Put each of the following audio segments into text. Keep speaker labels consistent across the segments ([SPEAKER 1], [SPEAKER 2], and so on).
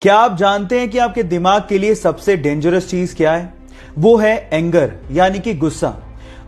[SPEAKER 1] क्या आप जानते हैं कि आपके दिमाग के लिए सबसे डेंजरस चीज क्या है? वो है एंगर, यानी कि गुस्सा।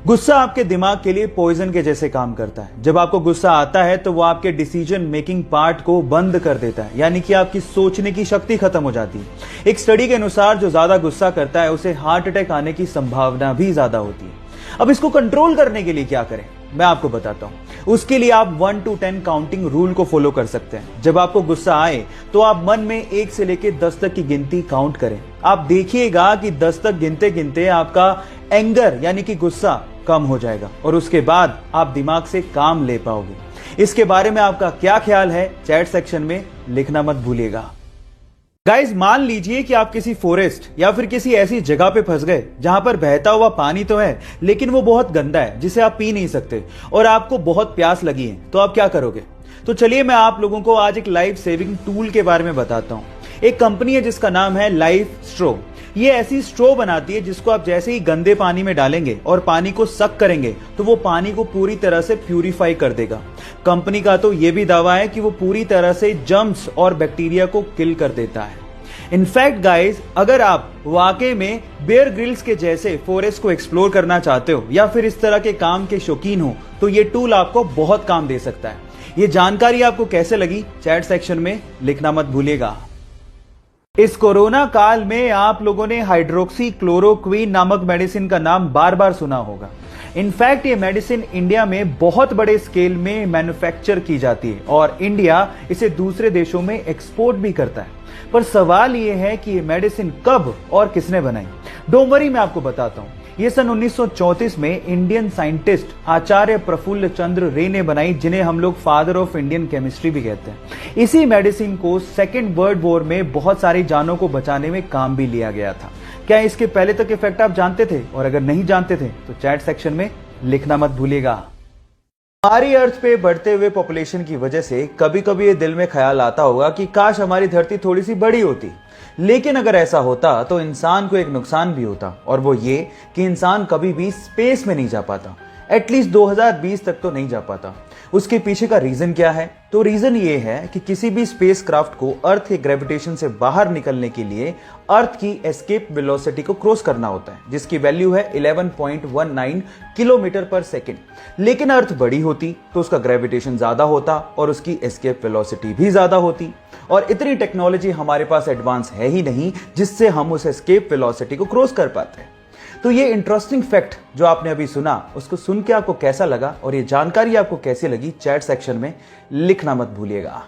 [SPEAKER 1] गुस्सा आपके दिमाग के लिए पॉइजन के जैसे काम करता है। जब आपको गुस्सा आता है तो वो आपके डिसीजन मेकिंग पार्ट को बंद कर देता है, यानी कि आपकी सोचने की शक्ति खत्म हो जाती है। एक स्टडी के अनुसार जो ज्यादा गुस्सा करता है उसे हार्ट अटैक आने की संभावना भी ज्यादा होती है। अब इसको कंट्रोल करने के लिए क्या करें, मैं आपको बताता हूं। उसके लिए आप 1 to 10 काउंटिंग रूल को फॉलो कर सकते हैं। जब आपको गुस्सा आए तो आप मन में 1 से लेकर 10 तक की गिनती काउंट करें। आप देखिएगा कि 10 तक गिनते गिनते आपका एंगर यानी कि गुस्सा कम हो जाएगा और उसके बाद आप दिमाग से काम ले पाओगे। इसके बारे में आपका क्या ख्याल है, चैट सेक्शन में लिखना मत भूलिएगा। गाइस, मान लीजिए कि आप किसी फॉरेस्ट या फिर किसी ऐसी जगह पे फंस गए जहां पर बहता हुआ पानी तो है लेकिन वो बहुत गंदा है, जिसे आप पी नहीं सकते, और आपको बहुत प्यास लगी है, तो आप क्या करोगे? तो चलिए मैं आप लोगों को आज एक लाइफ सेविंग टूल के बारे में बताता हूं। एक कंपनी है जिसका नाम है लाइफ स्ट्रो। ये ऐसी स्ट्रो बनाती है जिसको आप जैसे ही गंदे पानी में डालेंगे और पानी को सक करेंगे तो वो पानी को पूरी तरह से प्यूरिफाई कर देगा। कंपनी का तो ये भी दावा है कि वो पूरी तरह से जर्म्स और बैक्टीरिया को किल कर देता है। इनफैक्ट गाइस, अगर आप वाकई में बेयर ग्रिल्स के जैसे फॉरेस्ट को एक्सप्लोर करना चाहते हो या फिर इस तरह के काम के शौकीन हो तो ये टूल आपको बहुत काम दे सकता है। ये जानकारी आपको कैसे लगी, चैट सेक्शन में लिखना मत भूलिएगा। इस कोरोना काल में आप लोगों ने हाइड्रोक्सी क्लोरोक्वीन नामक मेडिसिन का नाम बार बार सुना होगा। इनफैक्ट ये मेडिसिन इंडिया में बहुत बड़े स्केल में मैन्युफैक्चर की जाती है और इंडिया इसे दूसरे देशों में एक्सपोर्ट भी करता है। पर सवाल ये है कि ये मेडिसिन कब और किसने बनाई? डोंट वरी, मैं आपको बताता हूं। ये सन 1934 में इंडियन साइंटिस्ट आचार्य प्रफुल्ल चंद्र रे ने बनाई, जिन्हें हम लोग फादर ऑफ इंडियन केमिस्ट्री भी कहते हैं। इसी मेडिसिन को सेकेंड वर्ल्ड वॉर में बहुत सारी जानों को बचाने में काम भी लिया गया था। क्या इसके पहले तक इफेक्ट आप जानते थे? और अगर नहीं जानते थे तो चैट सेक्शन में लिखना मत भूलिएगा। हमारी अर्थ पे बढ़ते हुए पॉपुलेशन की वजह से कभी कभी ये दिल में ख्याल आता होगा कि काश हमारी धरती थोड़ी सी बड़ी होती। लेकिन अगर ऐसा होता तो इंसान को एक नुकसान भी होता, और वो ये कि इंसान कभी भी स्पेस में नहीं जा पाता। एटलीस्ट 2020 तक तो नहीं जा पाता। उसके पीछे का रीजन क्या है? तो रीजन ये है कि किसी भी स्पेसक्राफ्ट को अर्थ के ग्रेविटेशन से बाहर निकलने के लिए अर्थ की एस्केप वेलोसिटी को क्रॉस करना होता है, जिसकी वैल्यू है 11.19 किलोमीटर पर सेकेंड। लेकिन अर्थ बड़ी होती तो उसका ग्रेविटेशन ज्यादा होता और उसकी एस्केप वेलोसिटी भी ज्यादा होती, और इतनी टेक्नोलॉजी हमारे पास एडवांस है ही नहीं जिससे हम उस एस्केप वेलोसिटी को क्रॉस कर पाते हैं। तो ये इंटरेस्टिंग फैक्ट जो आपने अभी सुना, उसको सुन के आपको कैसा लगा और ये जानकारी आपको कैसी लगी, चैट सेक्शन में लिखना मत भूलिएगा।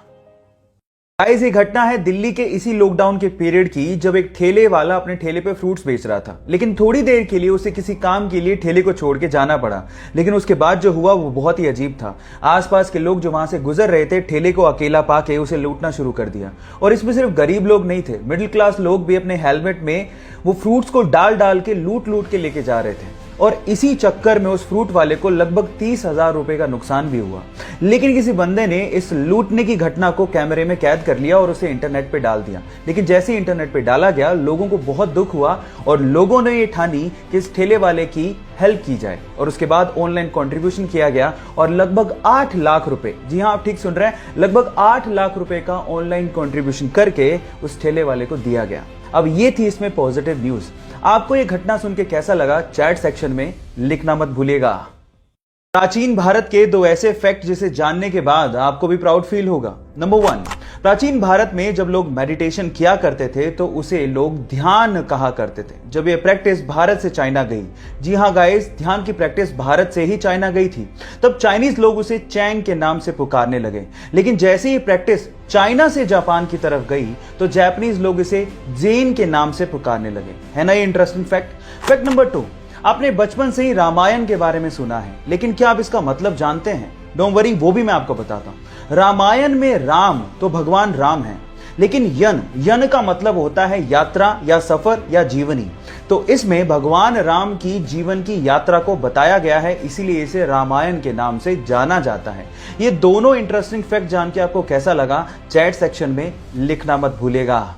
[SPEAKER 1] गाइस, ये घटना है दिल्ली के इसी लॉकडाउन के पीरियड की, जब एक ठेले वाला अपने ठेले पे फ्रूट्स बेच रहा था। लेकिन थोड़ी देर के लिए उसे किसी काम के लिए ठेले को छोड़ के जाना पड़ा। लेकिन उसके बाद जो हुआ वो बहुत ही अजीब था। आसपास के लोग जो वहां से गुजर रहे थे ठेले को अकेला पाके उसे लूटना शुरू कर दिया। और इसमें सिर्फ गरीब लोग नहीं थे, मिडिल क्लास लोग भी अपने हेलमेट में वो फ्रूट्स को डाल डाल के लूट लूट के लेके जा रहे थे। और इसी चक्कर में उस फ्रूट वाले को लगभग 30,000 रुपए का नुकसान भी हुआ। लेकिन किसी बंदे ने इस लूटने की घटना को कैमरे में कैद कर लिया और उसे इंटरनेट पे डाल दिया। लेकिन जैसे ही इंटरनेट पे डाला गया, लोगों को बहुत दुख हुआ और लोगों ने ये ठानी कि इस ठेले वाले की हेल्प की जाए। और उसके बाद ऑनलाइन कंट्रीब्यूशन किया गया और लगभग 8 लाख रुपए, जी हाँ आप ठीक सुन रहे हैं, लगभग 8 लाख रुपए का ऑनलाइन कंट्रीब्यूशन करके उस ठेले वाले को दिया गया। अब ये थी इसमें पॉजिटिव न्यूज। आपको ये घटना सुन के कैसा लगा, चैट सेक्शन में लिखना मत भूलिएगा। प्राचीन भारत के 2 ऐसे फैक्ट जिसे जानने के बाद आपको भी प्राउड फील होगा। नंबर 1, प्राचीन भारत में जब लोग मेडिटेशन किया करते थे तो उसे लोग ध्यान कहा करते थे। जब ये प्रैक्टिस भारत से चाइना गई, जी हाँ गाइस, ध्यान की प्रैक्टिस भारत से ही चाइना गई थी, तब चाइनीज लोग उसे चैंग के नाम से पुकारने लगे। लेकिन जैसे ही प्रैक्टिस चाइना से जापान की तरफ गई तो जापानीज लोग इसे जेन के नाम से पुकारने लगे। है ना ये इंटरेस्टिंग फैक्ट। फैक्ट नंबर 2, आपने बचपन से ही रामायण के बारे में सुना है, लेकिन क्या आप इसका मतलब जानते हैं? डोंट वरी, वो भी मैं आपको बताता हूं। रामायण में राम तो भगवान राम है, लेकिन यन का मतलब होता है यात्रा या सफर या जीवनी। तो इसमें भगवान राम की जीवन की यात्रा को बताया गया है, इसीलिए इसे रामायण के नाम से जाना जाता है। ये दोनों इंटरेस्टिंग फैक्ट जान के आपको कैसा लगा, चैट सेक्शन में लिखना मत भूलिएगा।